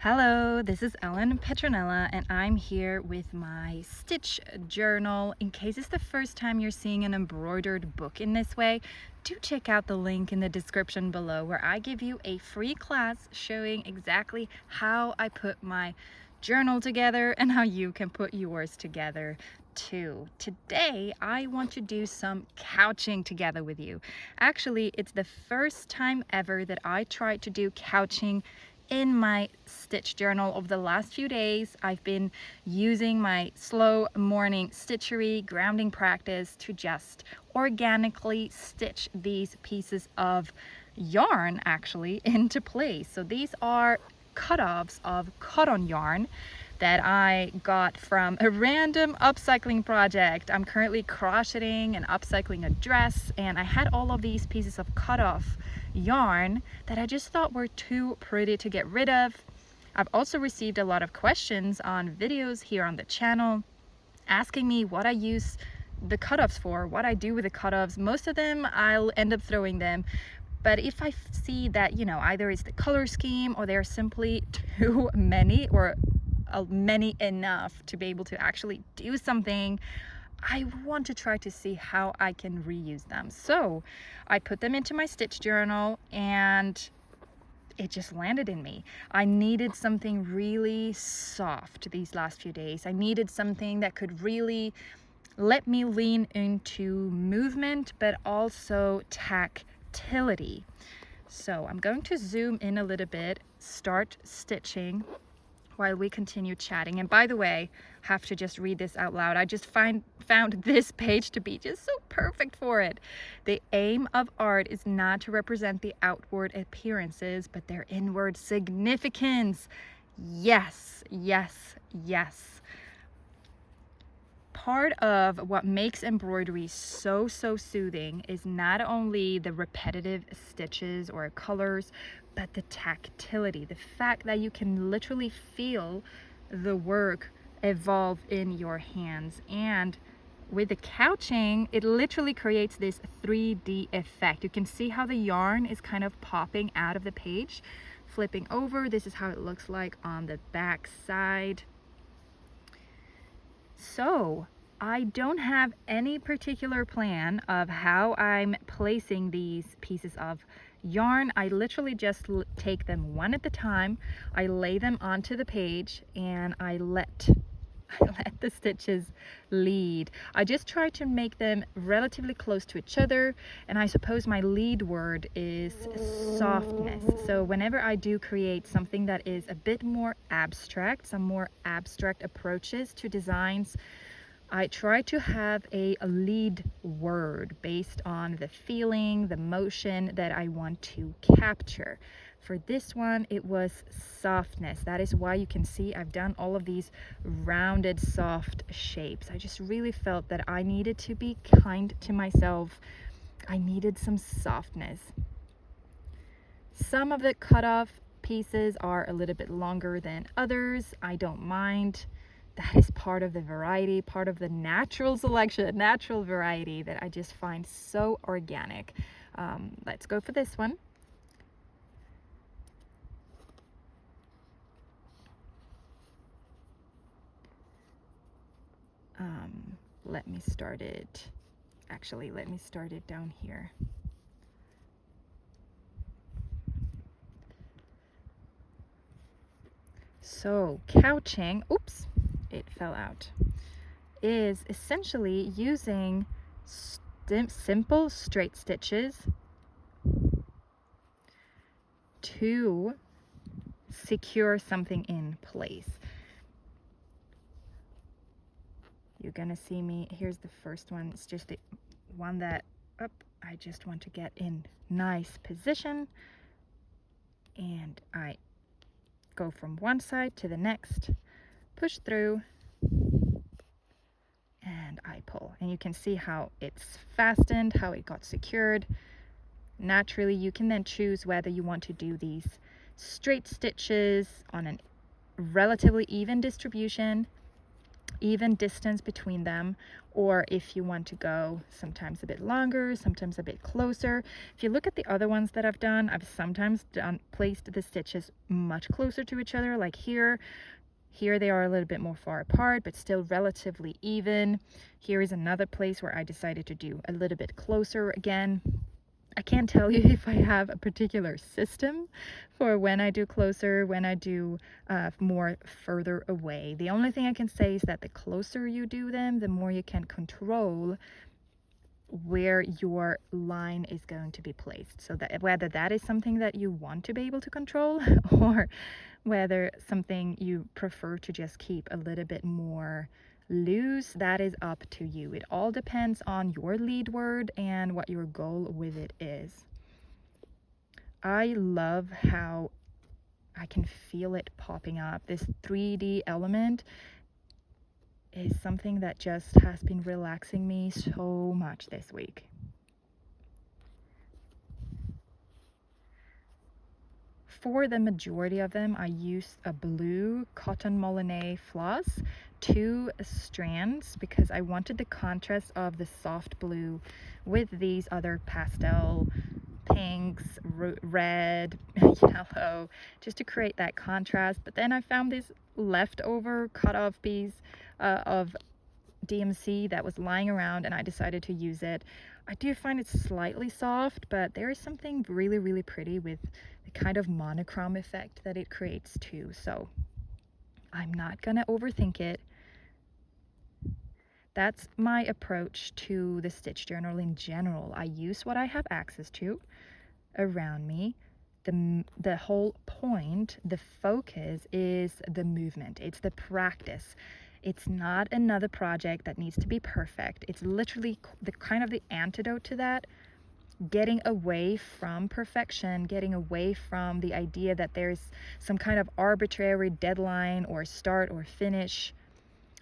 Hello, this is Ellen Petronella and I'm here with my stitch journal. In case it's the first time you're seeing an embroidered book in this way, do check out the link in the description below where I give you a free class showing exactly how I put my journal together and how you can put yours together too. Today I want to do some couching together with you. Actually, it's the first time ever that I tried to do couching in my stitch journal over the last few days. I've been using my slow morning stitchery grounding practice to just organically stitch these pieces of yarn actually into place. So these are cutoffs of cotton yarn that I got from a random upcycling project. I'm currently crocheting and upcycling a dress, and I had all of these pieces of cutoff yarn that I just thought were too pretty to get rid of. I've also received a lot of questions on videos here on the channel asking me what I use the cutoffs for, what I do with the cutoffs. Most of them I'll end up throwing them, but if I see that, either it's the color scheme or they're simply too many or many enough to be able to actually do something, I want to try to see how I can reuse them. So I put them into my stitch journal and it just landed in me. I needed something really soft these last few days. I needed something that could really let me lean into movement, but also tactility. So I'm going to zoom in a little bit, start stitching while we continue chatting. And by the way, have to just read this out loud. I just found this page to be just so perfect for it. The aim of art is not to represent the outward appearances, but their inward significance. Yes, yes, yes. Part of what makes embroidery so soothing is not only the repetitive stitches or colors, but the tactility, the fact that you can literally feel the work evolve in your hands. And with the couching, it literally creates this 3D effect. You can see how the yarn is kind of popping out of the page. Flipping over, this is how it looks like on the back side. So I don't have any particular plan of how I'm placing these pieces of yarn. I literally just take them one at a time. I lay them onto the page and I let the stitches lead. I just try to make them relatively close to each other, and I suppose my lead word is softness. So whenever I do create something that is a bit more abstract, some more abstract approaches to designs, I try to have a lead word based on the feeling, the motion that I want to capture. For this one, it was softness. That is why you can see I've done all of these rounded, soft shapes. I just really felt that I needed to be kind to myself. I needed some softness. Some of the cutoff pieces are a little bit longer than others. I don't mind. That is part of the variety, part of the natural selection, natural variety that I just find so organic. Let's go for this one. Let me start it. Actually, let me start it down here. So couching, oops, it fell out, is essentially using simple straight stitches to secure something in place. You're gonna see me, here's the first one. It's just the one that I just want to get in nice position, and I go from one side to the next, push through, and I pull. And you can see how it's fastened, how it got secured. Naturally, you can then choose whether you want to do these straight stitches on a relatively even distribution, even distance between them, or if you want to go sometimes a bit longer, sometimes a bit closer. If you look at the other ones that I've done, I've sometimes placed the stitches much closer to each other, like here. Here they are a little bit more far apart, but still relatively even. Here is another place where I decided to do a little bit closer again. I can't tell you if I have a particular system for when I do closer, when I do more further away. The only thing I can say is that the closer you do them, the more you can control where your line is going to be placed. So that whether that is something that you want to be able to control or whether something you prefer to just keep a little bit more loose, that is up to you. It all depends on your lead word and what your goal with it is. I love how I can feel it popping up. This 3D element is something that just has been relaxing me so much this week. For the majority of them, I used a blue cotton Molinet floss, 2 strands, because I wanted the contrast of the soft blue with these other pastel pinks, red, yellow, just to create that contrast. But then I found this leftover cut off piece of DMC that was lying around, and I decided to use it. I do find it slightly soft, but there is something really, really pretty with the kind of monochrome effect that it creates too. So I'm not gonna overthink it. That's my approach to the stitch journal in general. I use what I have access to around me. The whole point, the focus is the movement. It's the practice. It's not another project that needs to be perfect. It's literally the kind of the antidote to that. Getting away from perfection, getting away from the idea that there's some kind of arbitrary deadline or start or finish.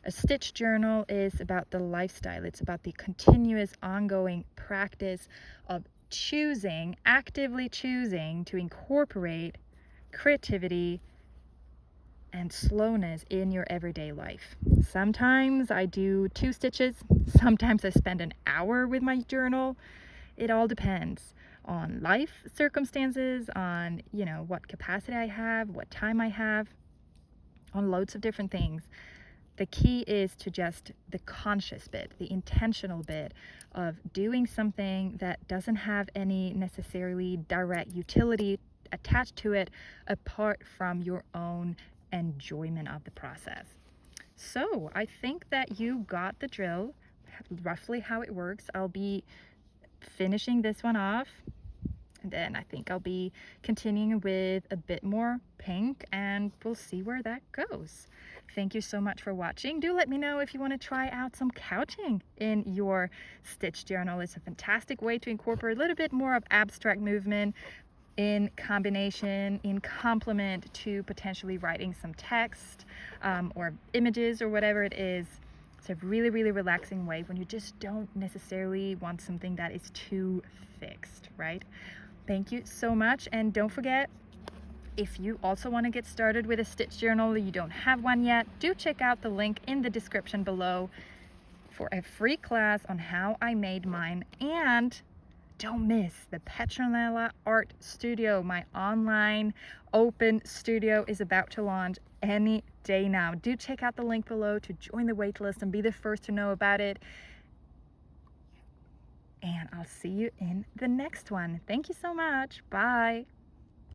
A stitch journal is about the lifestyle. It's about the continuous, ongoing practice of actively choosing to incorporate creativity and slowness in your everyday life. Sometimes I do 2 stitches, sometimes I spend an hour with my journal. It all depends on life circumstances, on, what capacity I have, what time I have, on loads of different things. The key is to just the conscious bit, the intentional bit of doing something that doesn't have any necessarily direct utility attached to it apart from your own enjoyment of the process. So I think that you got the drill, roughly how it works. I'll be finishing this one off, and then I think I'll be continuing with a bit more pink, and we'll see where that goes. Thank you so much for watching. Do let me know if you want to try out some couching in your stitch journal. It's a fantastic way to incorporate a little bit more of abstract movement in combination, in complement to potentially writing some text or images or whatever it is. It's a really, really relaxing way when you just don't necessarily want something that is too fixed, right? Thank you so much, and don't forget, if you also want to get started with a stitch journal, you don't have one yet, do check out the link in the description below for a free class on how I made mine. And don't miss the Petronella Art Studio. My online open studio is about to launch any day now. Do check out the link below to join the waitlist and be the first to know about it. And I'll see you in the next one. Thank you so much. Bye.